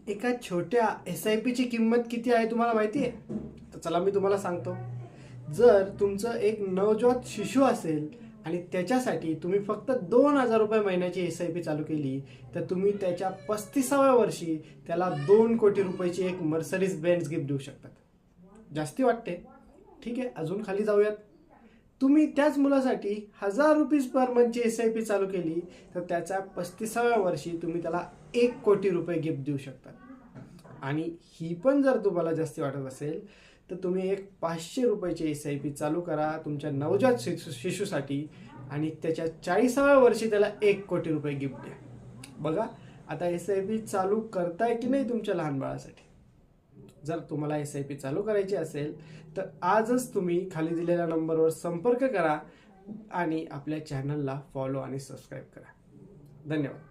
एका छोट्या SIPची किंमत किती आहे तुम्हाला माहिती आहे? तर चला मी तुम्हाला सांगतो. जर तुमचं एक नवजात शिशु असेल आणि त्याच्यासाठी तुम्ही फक्त 2,000 रुपये महिन्याची SIP चालू केली, तर तुम्ही त्याच्या 35व्या वर्षी त्याला 2 कोटी रुपयाची एक मर्सिडीज बेंझ गिफ्ट देऊ शकतात. जास्ती वाटते? ठीक आहे, अजून खाली जाऊयात. तुम्ही त्याच मुलासाठी 1,000 रुपीज पर मंथची SIP चालू केली, तर त्याच्या 35व्या वर्षी तुम्ही त्याला 1 कोटी रुपये गिफ्ट देऊ शकता. आणि ही पण जर तुम्हाला जास्ती वाटत असेल, तर तुम्ही एक 500 रुपयाची SIP चालू करा तुमच्या नवजात शिशुसाठी आणि त्याच्या 40व्या वर्षी त्याला 1 कोटी रुपये गिफ्ट द्या. बघा, आता SIP चालू करताय की नाही तुमच्या लहान बाळासाठी? जर तुम्हाला SIP चालू करायची असेल तर आजच तुम्ही खाली दिलेल्या नंबरवर संपर्क करा आणि आपल्या चॅनलला फॉलो आणि सबस्क्राईब करा. धन्यवाद.